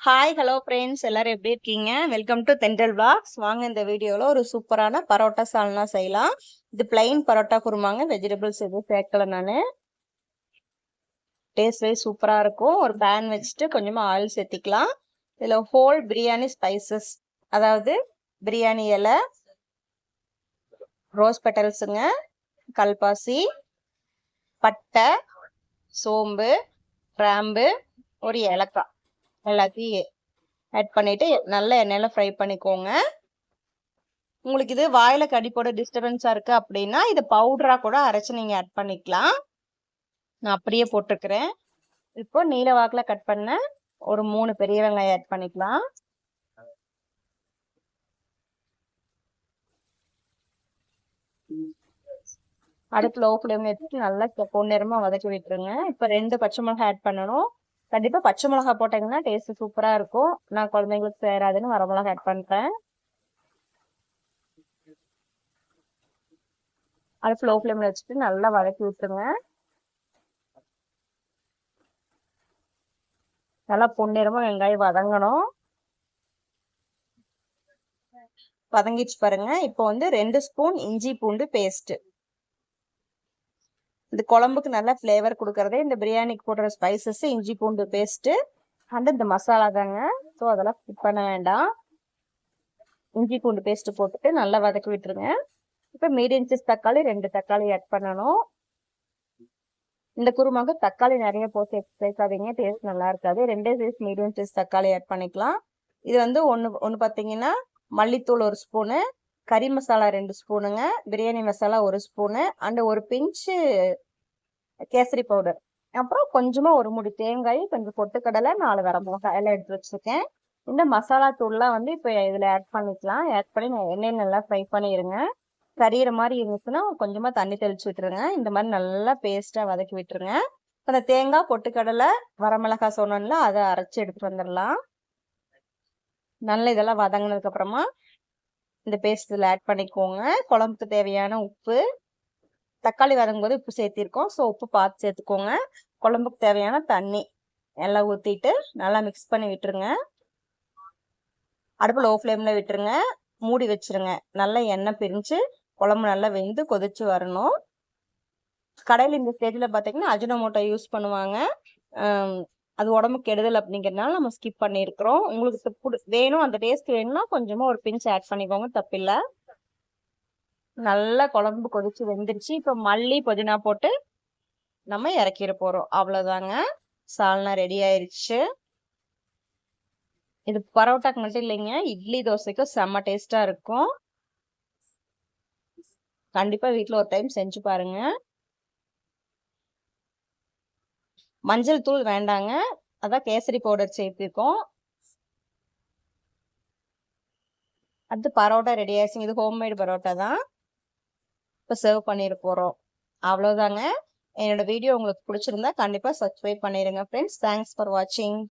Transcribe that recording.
Hi hello friends எல்லாரும் எப்படி இருக்கீங்க? வெல்கம் டு தென்றல் விளாக்ஸ். வாங்க இந்த வீடியோவில் ஒரு சூப்பரான பரோட்டா சால்னா செய்யலாம். இது பிளைன் பரோட்டா குருமாங்க, வெஜிடபிள்ஸ் எதுவும் சேர்க்கல நான். டேஸ்ட் வைஸ் சூப்பராக இருக்கும். ஒரு பேன் வச்சுட்டு கொஞ்சமாக ஆயில் சேர்த்திக்கலாம். இதில் ஹோல் பிரியாணி ஸ்பைசஸ், அதாவது பிரியாணி இலை, ரோஸ் பெட்டல்ஸுங்க, கல்பாசி, பட்டை, சோம்பு, கிராம்பு, ஒரு ஏலக்காய் எல்லாத்தையும் ஆட் பண்ணிட்டு நல்ல எண்ணெயில ஃப்ரை பண்ணிக்கோங்க. உங்களுக்கு இது வாயில கடிப்போட டிஸ்டர்பன்ஸா இருக்கு அப்படின்னா இது பவுடரா கூட அரைச்சு நீங்க ஆட் பண்ணிக்கலாம். நான் அப்படியே போட்டுக்கிறேன். இப்போ நீல வாக்குல கட் பண்ண ஒரு 3 பெரிய வெங்காயம் ஆட் பண்ணிக்கலாம். அடுப்பு லோ ஃப்ளேம்ல வச்சுட்டு நல்லா பொன்னிறமா வதக்கி விட்டுருங்க. இப்போ 2 பச்சை மிளகாய் ஆட் பண்ணணும். கண்டிப்பா பச்சை மிளகாய் போட்டீங்கன்னா டேஸ்ட் சூப்பரா இருக்கும். நான் குழந்தைங்களுக்கு சேராதுன்னு வர மிளகாய் ஆட் பண்றேன். அடுப்பு லோ ஃப்ளேம்ல வச்சுட்டு நல்லா வதக்கி விட்டுருங்க. நல்லா பொன்னிறமா வெங்காயம் வதங்கணும். வதங்கிச்சு பாருங்க. இப்போ 2 ஸ்பூன் இஞ்சி பூண்டு பேஸ்ட். இந்த குழம்புக்கு நல்ல ஃப்ளேவர் கொடுக்கறதே இந்த பிரியாணிக்கு போடுற ஸ்பைசஸ், இஞ்சி பூண்டு பேஸ்ட் அண்ட் இந்த மசாலா தாங்க. ஸோ அதெல்லாம் ஸ்கிப் பண்ண வேண்டாம். இஞ்சி பூண்டு பேஸ்ட் போட்டுட்டு நல்லா வதக்கி விட்டுருங்க. இப்போ மீடியம் சைஸ் தக்காளி 2 தக்காளி ஆட் பண்ணணும். இந்த குருமாக்கு தக்காளி நிறைய போட்டு சேர்க்காதீங்க, டேஸ்ட் நல்லா இருக்காது. 2 சைஸ் மீடியம் சைஸ் தக்காளி ஆட் பண்ணிக்கலாம். இது ஒன்று பார்த்தீங்கன்னா மல்லித்தூள் 1 ஸ்பூனு, கறி மசாலா 2 ஸ்பூனுங்க, பிரியாணி மசாலா 1 ஸ்பூனு அண்ட் ஒரு பிஞ்சு கேசரி பவுடர், அப்புறம் கொஞ்சமா ஒரு முடி தேங்காய், கொஞ்சம் பொட்டுக்கடலை, 4 வரமிளகாய் எல்லாம் எடுத்து வச்சிருக்கேன். இந்த மசாலா தூள்லாம் இப்போ இதில் ஆட் பண்ணிக்கலாம். ஆட் பண்ணி நான் எண்ணெயில் நல்லா ஃப்ரை பண்ணிடுங்க. கறியிற மாதிரி இருந்துச்சுன்னா கொஞ்சமா தண்ணி தெளிச்சு விட்டுருங்க. இந்த மாதிரி நல்லா பேஸ்டா வதக்கி விட்டுருங்க. அந்த தேங்காய், பொட்டுக்கடலை, வரமிளகாய் சொன்னோம்ல, அதை அரைச்சி எடுத்துட்டு வந்துடலாம். நல்லா இதெல்லாம் வதங்கினதுக்கு அப்புறமா இந்த பேஸ்ட் இதில் ஆட் பண்ணிக்கோங்க. குழம்புக்கு தேவையான உப்பு, தக்காளி வதங்கும் போது உப்பு சேர்த்திருக்கோம், ஸோ உப்பு பார்த்து சேர்த்துக்கோங்க. குழம்புக்கு தேவையான தண்ணி எல்லாம் ஊற்றிட்டு நல்லா மிக்ஸ் பண்ணி விட்டுருங்க. அடுப்பு லோ ஃப்ளேமில் விட்டுருங்க, மூடி வச்சிருங்க. நல்லா எண்ணெய் பிரிஞ்சு குழம்பு நல்லா வெந்து கொதிச்சு வரணும். கடையில் இந்த ஸ்டேஜில் பார்த்தீங்கன்னா அஜினோமோட்டோ யூஸ் பண்ணுவாங்க. அது உடம்புக்கு கெடுதல் அப்படிங்கிறதுனால நம்ம ஸ்கிப் பண்ணியிருக்கிறோம். உங்களுக்கு வேணும், அந்த டேஸ்ட் வேணும்னா கொஞ்சமாக ஒரு பிஞ்ச் ஆட் பண்ணிக்கோங்க, தப்பில்லை. நல்லா குழம்பு கொதிச்சு வெந்துருச்சு. இப்போ மல்லி, புதினா போட்டு நம்ம இறக்கிட போறோம். அவ்வளவுதாங்க, சால்னா ரெடி ஆயிருச்சு. இது பரோட்டாக்கு மட்டும் இல்லைங்க, இட்லி தோசைக்கும் செம்ம டேஸ்டா இருக்கும். கண்டிப்பா வீட்டுல ஒரு டைம் செஞ்சு பாருங்க. மஞ்சள் தூள் வேண்டாங்க, அதான் கேசரி பவுடர் சேர்த்திருக்கோம். அடுத்து பரோட்டா ரெடி ஆயிடுச்சு. இது ஹோம்மேட் பரோட்டா தான். இப்போ சர்வ் பண்ணிட போறோம். அவ்வளவுதாங்க. என்னோட வீடியோ உங்களுக்கு பிடிச்சிருந்தா கண்டிப்பா சப்ஸ்கிரைப் பண்ணிடுங்க ஃப்ரெண்ட்ஸ். தேங்க்ஸ் ஃபார் வாட்சிங்.